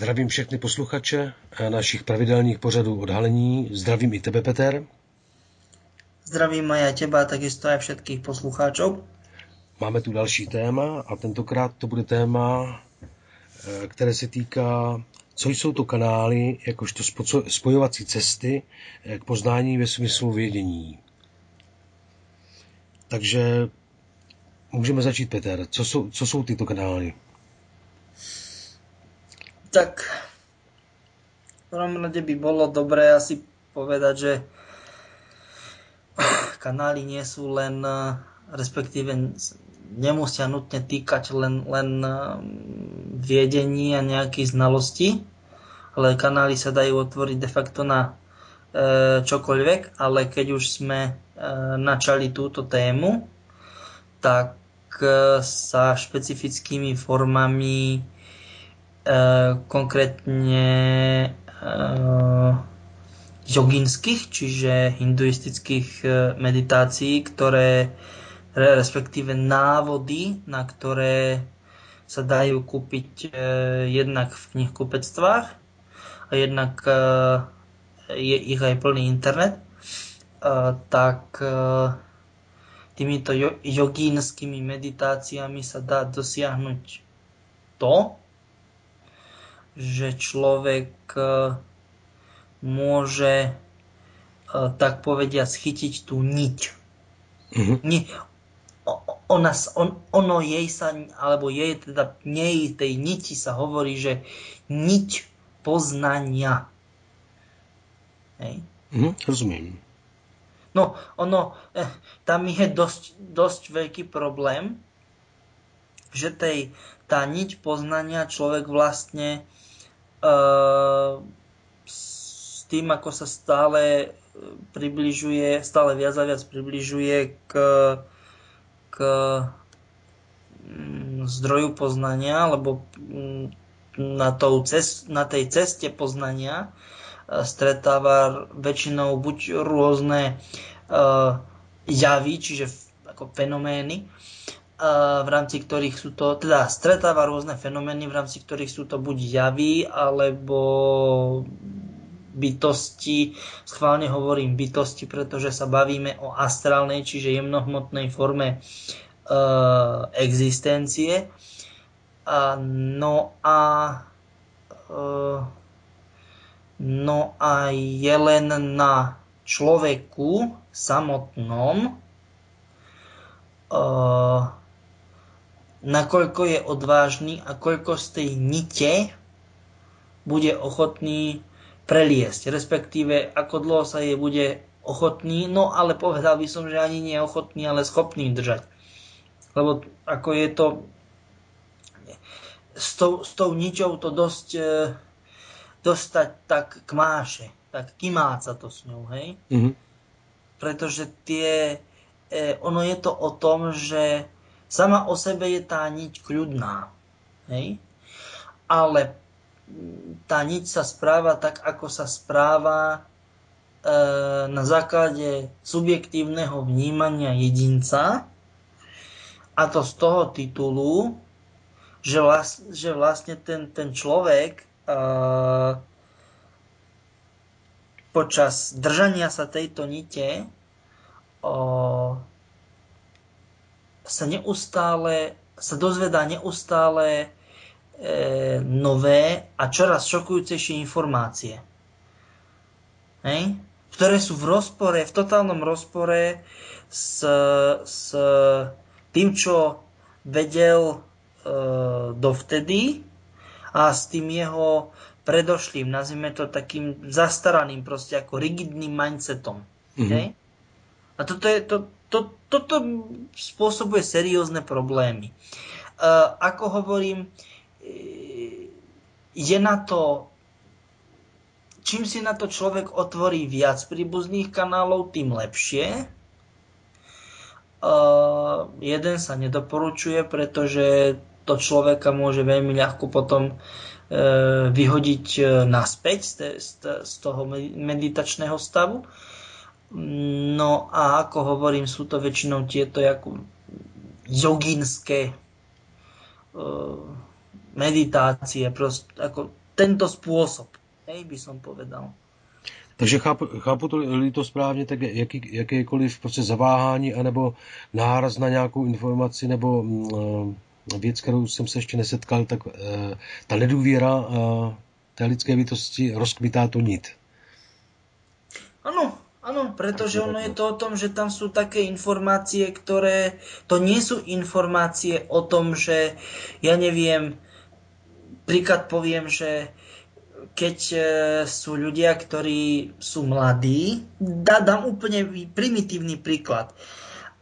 Zdravím všechny posluchače našich pravidelných pořadů Odhalení. Zdravím i tebe, Peter. Zdravím aj teba, takisto aj všetkých poslucháčov. Máme tu další téma a tentokrát to bude téma, které se týká, co jsou to kanály, jakožto spojovací cesty k poznání ve smyslu vědění. Takže můžeme začít, Peter. Co jsou tyto kanály? Tak v prvom rade by bolo dobré asi povedať, že kanály nie sú len, respektíve nemusia nutne týkať len viedení a nejakých znalostí, ale kanály sa dajú otvoriť de facto na čokoľvek, ale keď už sme načali túto tému, tak sa špecifickými formami konkrétne joginských, čiže hinduistických meditácií, ktoré respektíve návody, na ktoré sa dajú kúpiť jednak v knihkupectvách a jednak je ich aj plný internet, tak týmito jogínskymi meditáciami sa dá dosiahnuť to, že človek môže, tak povediať, chytiť tú niť. Ono jej sa, alebo jej teda nej tej niti sa hovorí, že niť poznania. Hej? Rozumiem. No, tam je dosť veľký problém, že tá niť poznania človek vlastne s tým, ako sa stále viac a viac približuje k zdroju poznania, alebo na tej ceste poznania stretáva väčšinou buď rôzne javy, čiže ako fenomény, v rámci ktorých sú to, teda stretáva rôzne fenomény, v rámci ktorých sú to buď javy, alebo bytosti. Schválne hovorím bytosti, pretože sa bavíme o astrálnej, čiže jemnohmotnej forme existencie. No a je len na človeku samotnom, nakoľko je odvážny a koľko z tej nite bude ochotný preliesť, respektíve ako dlho sa je bude ochotný, no ale povedal by som, že ani nie je ochotný, ale schopný držať. Lebo ako je to s tou ničou to dosť tak kmáše, tak kymáca to s ňou, hej? Pretože ono je to o tom, že sama o sebe je tá niť kľudná, hej? Ale tá niť sa správa tak, ako sa správa na základe subjektívneho vnímania jedinca, a to z toho titulu, že vlastne ten človek počas držania sa tejto nite sa dozvedá neustále nové a čoraz šokujúcejšie informácie. Hej? Ktoré sú v totálnom rozpore s tým, čo vedel dovtedy a s tým jeho predošlým, nazvime to takým zastaraným, proste ako rigidným mindsetom. Hej? A toto spôsobuje seriózne problémy. Ako hovorím, je na to, čím si na to človek otvorí viac príbuzných kanálov, tým lepšie. Jeden sa nedoporučuje, pretože to človeka môže veľmi ľahko potom vyhodiť naspäť z toho meditačného stavu. No a ako hovorím, sú to väčšinou tieto jogínske meditácie, ako tento spôsob, hej, by som povedal. Takže chápu to správně, tak jakýkoliv prostě zaváhání anebo náraz na nějakou informaci nebo věc, kterou jsem se ještě nesetkal, tak ta nedůvěra té lidské bytosti rozkmitá to nit. Áno, pretože ono je to o tom, že tam sú také informácie, ktoré to nie sú informácie o tom, že ja neviem, príklad poviem, že keď sú ľudia, ktorí sú mladí, dám úplne primitívny príklad.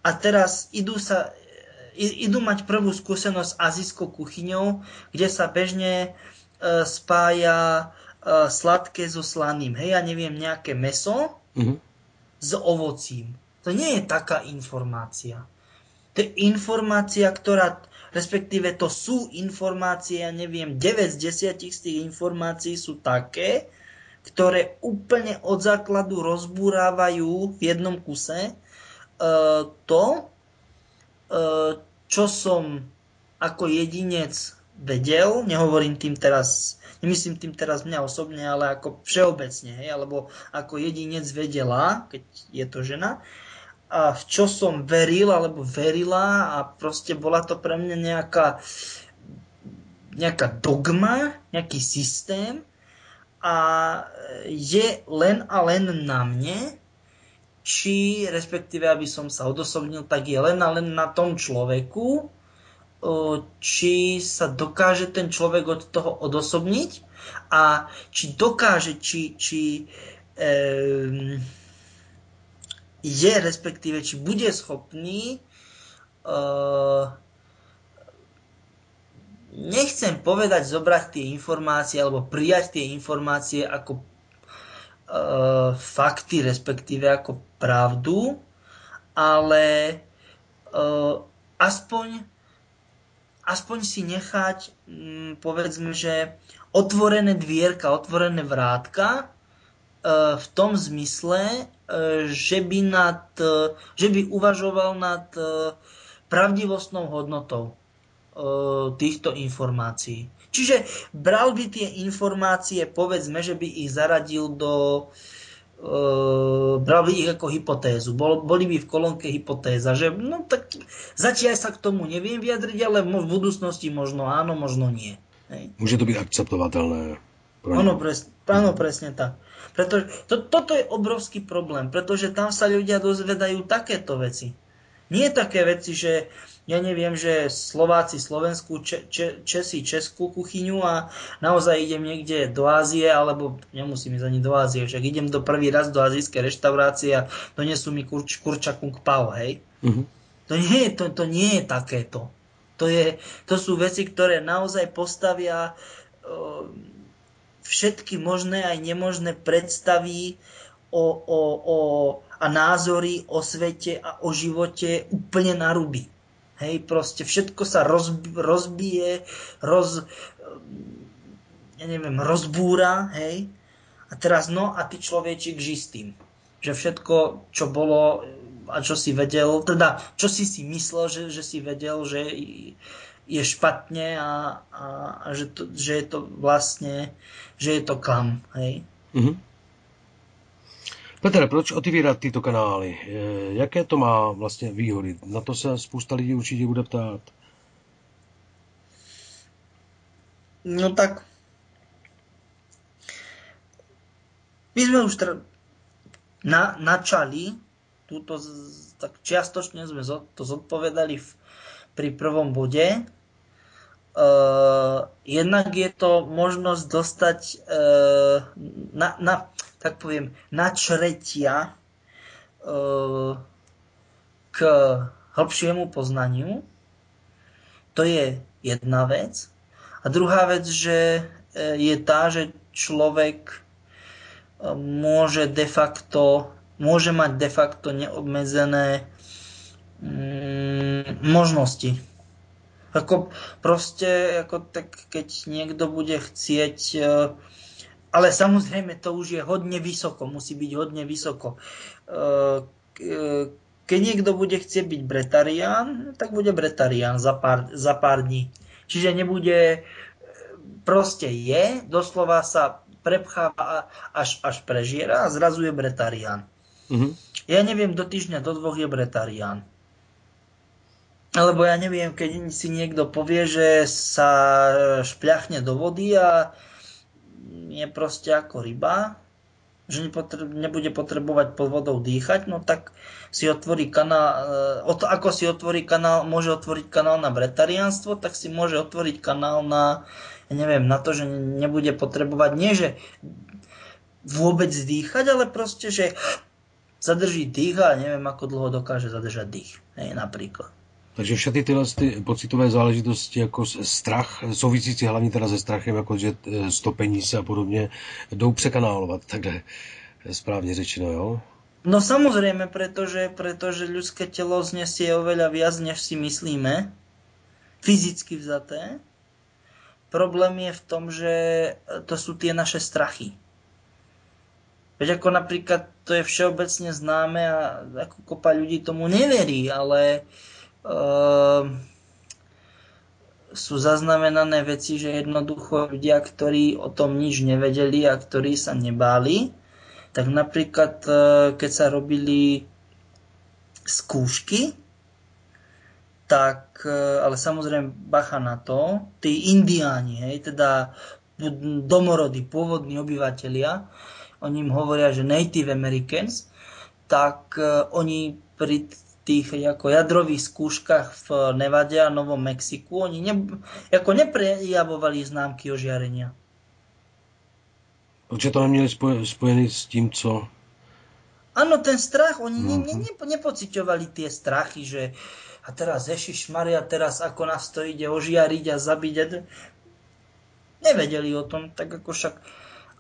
A teraz idú mať prvú skúsenosť s azijskou kuchyňou, kde sa bežne spája sladké so slaným. Hej, ja neviem, nejaké mäso s ovocím. To nie je taká informácia. To je informácia, ktorá, respektíve to sú informácie, ja neviem, 9 z 10 z tých informácií sú také, ktoré úplne od základu rozbúrávajú v jednom kuse čo som ako jedinec vedel, nemyslím tým teraz mňa osobne, ale ako všeobecne, hej, alebo ako jedinec vedela, keď je to žena, a v čo som veril alebo verila a proste bola to pre mňa nejaká dogma, nejaký systém a je len a len na mne, či respektíve, aby som sa odosobnil, tak je len a len na tom človeku, či sa dokáže ten človek od toho odosobniť a či dokáže, či je, respektíve, či bude schopný, nechcem povedať zobrať tie informácie alebo prijať tie informácie ako fakty, respektíve ako pravdu, ale aspoň si nechať, povedzme, že otvorené dvierka, otvorené vrátka v tom zmysle, že by uvažoval nad pravdivostnou hodnotou týchto informácií. Čiže bral by tie informácie, povedzme, že by ich zaradil bral by ich ako hypotézu. Boli by v kolónke hypotéza, že no tak zatiaľ sa k tomu neviem vyjadriť, ale v budúcnosti možno áno, možno nie. Hej. Môže to byť akceptovateľné. Áno, presne tak. Pretože toto je obrovský problém, pretože tam sa ľudia dozvedajú takéto veci. Nie také veci, že ja neviem, že Slováci slovenskú, Česi českú kuchyňu a naozaj idem niekde do Ázie, alebo nemusím ísť ani do Ázie, však idem prvý raz do azijskej reštaurácie a donesú mi kurča kung pao, hej. Uh-huh. To nie je takéto. To sú veci, ktoré naozaj postavia všetky možné aj nemožné predstavy a názory o svete a o živote úplne na ruby. Hej, proste všetko sa rozbije, rozbúra, hej. A teraz a ty človečik ži s tým. Že všetko, čo bolo a čo si vedel, teda čo si myslel, že si vedel, že je špatne a že je to vlastne, že je to klam, hej. Mhm. Petr, proč otevírat tyto kanály? Jaké to má vlastně výhody? Na to se spousta lidí určitě bude ptát. No tak, my sme už načali, tak čiastočne sme to zodpovedali pri prvom bode. Jednak je to možnosť dostať tak poviem, načretia k hlbšiemu poznaniu. To je jedna vec. A druhá vec, že je tá, že človek môže mať de facto neobmedzené možnosti. Tak keď niekto bude chcieť, ale samozrejme to už je hodne vysoko, musí byť hodne vysoko. Keď niekto bude chcieť byť bretarián, tak bude bretarián za pár dní. Čiže nebude proste je, doslova sa prepcháva až prežiera a zrazu je bretarián. Ja neviem, do týždňa, do 2 je bretarián. Alebo ja neviem, keď si niekto povie, že sa špľachne do vody a je proste ako ryba, že nebude potrebovať pod vodou dýchať, no tak si otvorí kanál, ako si otvorí kanál, môže otvoriť kanál na bretariánstvo, tak si môže otvoriť kanál na, ja neviem, na to, že nebude potrebovať, nie že vôbec dýchať, ale proste, že zadrží dých a neviem, ako dlho dokáže zadržať dých, napríklad. Takže všechny tyhle pocitové záležitosti jako strach, souvisící hlavně teda se strachem, jako že stopení se a podobně, jdou překanálovat, takhle správně řečeno, jo? No samozrejme, pretože ľudské telo znesie oveľa viac, než si myslíme, fyzicky vzaté. Problém je v tom, že to sú tie naše strachy. Veď ako napríklad, to je všeobecne známe a ako kopa ľudí tomu neverí, ale sú zaznamenané veci, že jednoducho ľudia, ktorí o tom nič nevedeli a ktorí sa nebáli, tak napríklad keď sa robili skúšky, tak, ale samozrejme bacha na to, tí indiáni, teda domorody, pôvodní obyvatelia, oni im hovoria, že Native Americans, tak oni pri tých ako jadrových skúškach v Nevade a Novom Mexiku, oni neprejavovali známky ožiarenia. Protože to neměli spojený s tím, co... Áno, ten strach, oni nepociťovali tie strachy, že a teraz Ježišmaria, teraz ako nás to ide ožiariť a zabiť. Nevedeli o tom, tak ako však...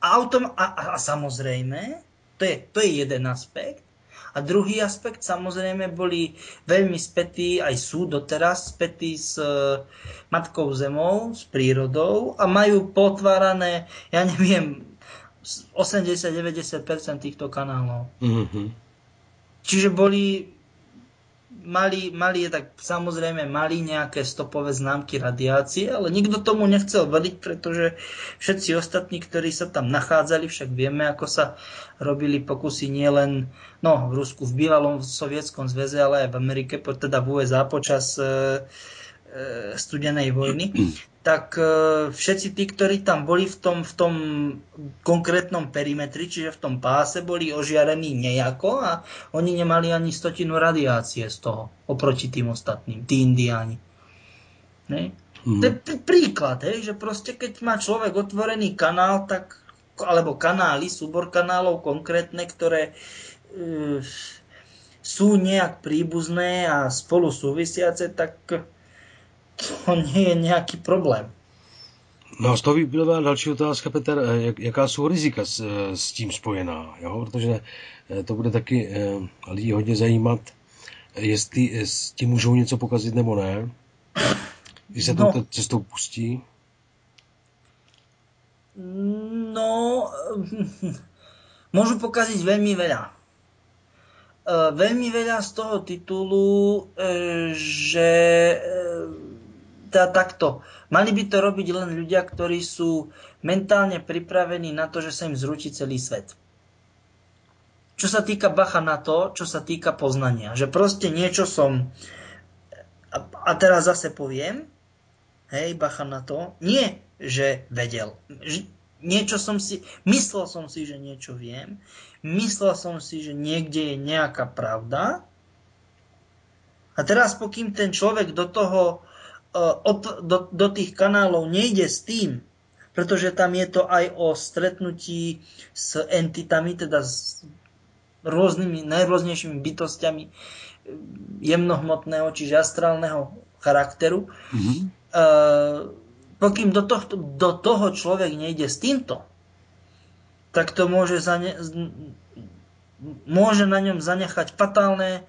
A samozrejme, to je jeden aspekt. A druhý aspekt, samozrejme, boli veľmi spätí, aj sú doteraz spätí s Matkou Zemou, s prírodou a majú potvárané, ja neviem, 80-90% týchto kanálov. Čiže mali tak samozrejme mali nejaké stopové známky radiácie, ale nikto tomu nechcel veriť, pretože všetci ostatní, ktorí sa tam nachádzali, však vieme, ako sa robili pokusy nielen v Rusku, v bývalom Sovietskom zväze, ale aj v Amerike, teda v USA počas studenej vojny, tak všetci tí, ktorí tam boli v tom konkrétnom perimetri, čiže v tom páse, boli ožiarení nejako a oni nemali ani 100 radiácie z toho, oproti tým ostatným, tí indiáni. To je príklad, že proste keď má človek otvorený kanál, tak, alebo kanály, súbor kanálov konkrétne, ktoré sú nejak príbuzné a spolu súvisiace, tak to nie je nejaký problém. No a z toho byla další otázka, Petr, jaká jsou rizika s tím spojená, jo? Protože to bude taky lidi hodně zajímat, jestli s tím můžou něco pokazit nebo ne, když se touto cestou pustí. No, môžu pokaziť veľmi veľa. Veľmi veľa z toho titulu, že takto. Mali by to robiť len ľudia, ktorí sú mentálne pripravení na to, že sa im zrúti celý svet. Čo sa týka bacha na to, čo sa týka poznania. Že proste niečo som... A teraz zase poviem, bacha na to, nie, že vedel. Niečo som si... Myslel som si, že niečo viem. Myslel som si, že niekde je nejaká pravda. A teraz, pokým ten človek do toho do tých kanálov nejde s tým, pretože tam je to aj o stretnutí s entitami, teda s rôznymi, najrôznejšími bytostiami jemnohmotného, čiže astrálneho charakteru. Pokým do toho človek nejde s týmto, tak to môže na ňom zanechať fatálne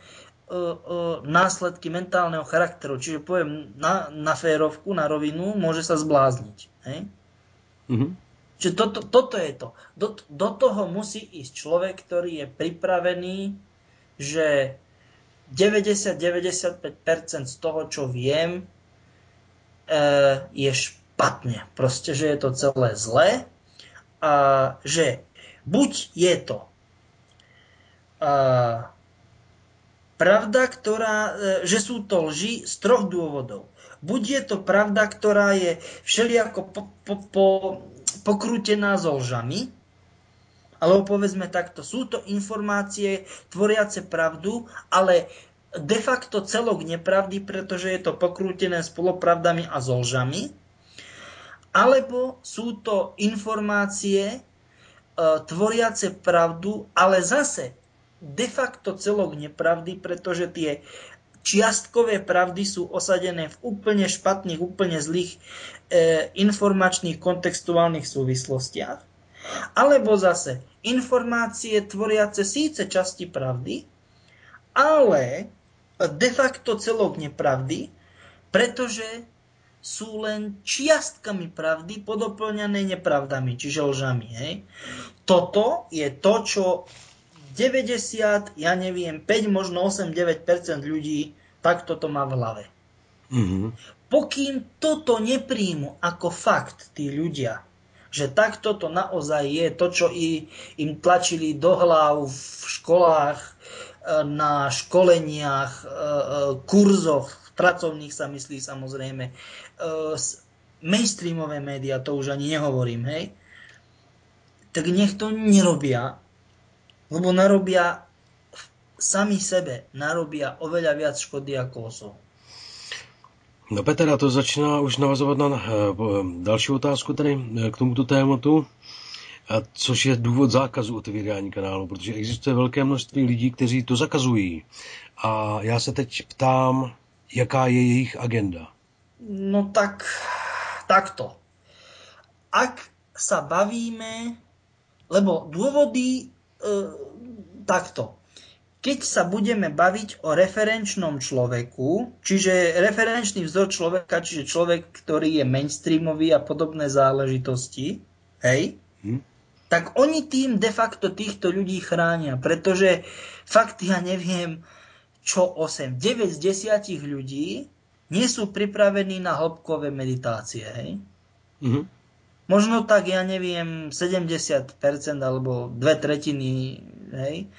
následky mentálneho charakteru. Čiže poviem na férovku, na rovinu, môže sa zblázniť. Čiže toto je to. Do toho musí ísť človek, ktorý je pripravený, že 90-95% z toho, čo viem, je špatne. Proste, že je to celé zlé a že buď je to pravda, že sú to lži z 3 dôvodov. Buď je to pravda, ktorá je všelijako pokrútená so lžami, alebo povedzme takto, sú to informácie tvoriace pravdu, ale de facto celok nepravdy, pretože je to pokrútené s polopravdami a so lžami, alebo sú to informácie tvoriace pravdu, ale zase de facto celok nepravdy, pretože tie čiastkové pravdy sú osadené v úplne špatných, úplne zlých informačných kontextuálnych súvislostiach. Alebo zase informácie tvoriace síce časti pravdy, ale de facto celok nepravdy, pretože sú len čiastkami pravdy podoplňané nepravdami, čiže lžami. Hej. Toto je to, čo 90, 5, možno 8-9% ľudí takto to má v hlave. Mm-hmm. Pokým toto nepríjmu ako fakt tí ľudia, že takto to naozaj je to, čo im tlačili do hlav v školách, na školeniach, kurzoch, pracovných sa myslí samozrejme, mainstreamové médiá, to už ani nehovorím, hej, tak nech to nerobia, lebo sami sebe narobia oveľa viac škody ako osohu. No Petr, a to začíná už navazovat na další otázku tady k tomuto tématu, což je důvod zákazu otevírání kanálu, protože existuje velké množství lidí, kteří to zakazují. A já se teď ptám, jaká je jejich agenda? No takto. Ak sa bavíme, lebo dôvody takto. Keď sa budeme baviť o referenčnom človeku, čiže referenčný vzor človeka, čiže človek, ktorý je mainstreamový a podobné záležitosti, hej, tak oni tým de facto týchto ľudí chránia, pretože fakt ja neviem, čo 9 z 10 ľudí nie sú pripravení na hĺbkové meditácie, hej. Možno tak, ja neviem, 70% alebo 2/3, hej.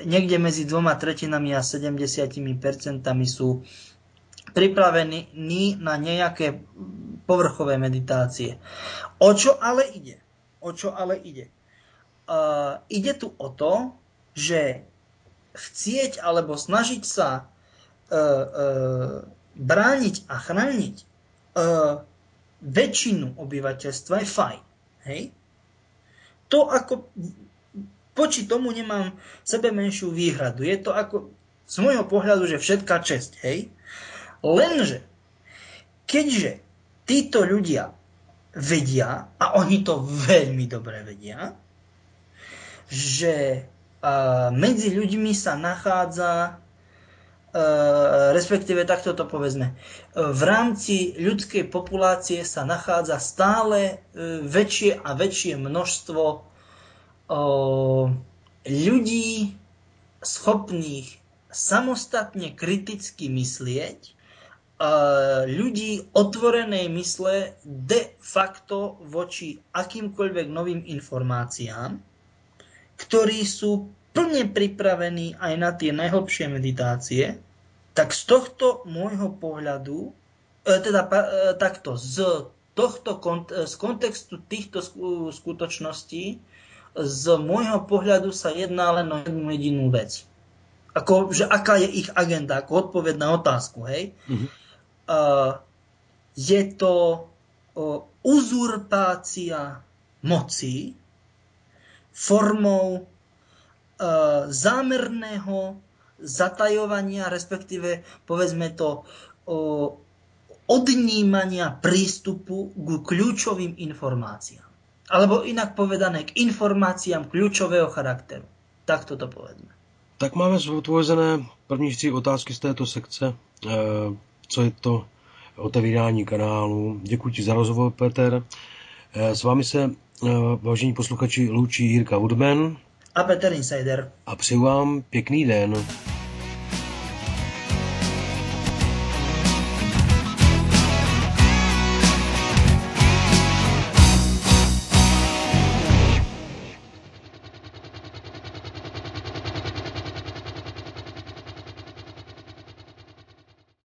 Niekde medzi 2/3 a 70% sú pripravení na nejaké povrchové meditácie. O čo ale ide? Ide tu o to, že chcieť alebo snažiť sa brániť a chrániť väčšinu obyvateľstva je fajn. Hej? To ako voči tomu nemám sebe menšiu výhradu. Je to ako z môjho pohľadu, že všetká česť. Hej? Lenže keďže títo ľudia vedia, a oni to veľmi dobre vedia, že medzi ľuďmi sa nachádza, respektíve takto to povedzme, v rámci ľudskej populácie sa nachádza stále väčšie a väčšie množstvo ľudí schopných samostatne kriticky myslieť, ľudí otvorenej mysle de facto voči akýmkoľvek novým informáciám, ktorí sú plne pripravení aj na tie najhlbšie meditácie, tak z tohto môjho pohľadu, z kontextu týchto skutočností, z môjho pohľadu sa jedná len o jednu jedinú vec. Že aká je ich agenda, ako odpoveď na otázku, hej? Je to uzurpácia moci formou zámerného zatajovania, respektíve povedzme to odnímania prístupu k kľúčovým informáciám. Alebo inak povedané, k informáciám kľúčového charakteru. Takto to povedzme. Tak máme zodpovězené první 3 otázky z této sekce. Co je to otevírání kanálu. Děkuji ti za rozhovor, Petr. S vámi se, vážení posluchači, loučí Jirka Woodman a Petr Insider. A přeju vám pěkný den.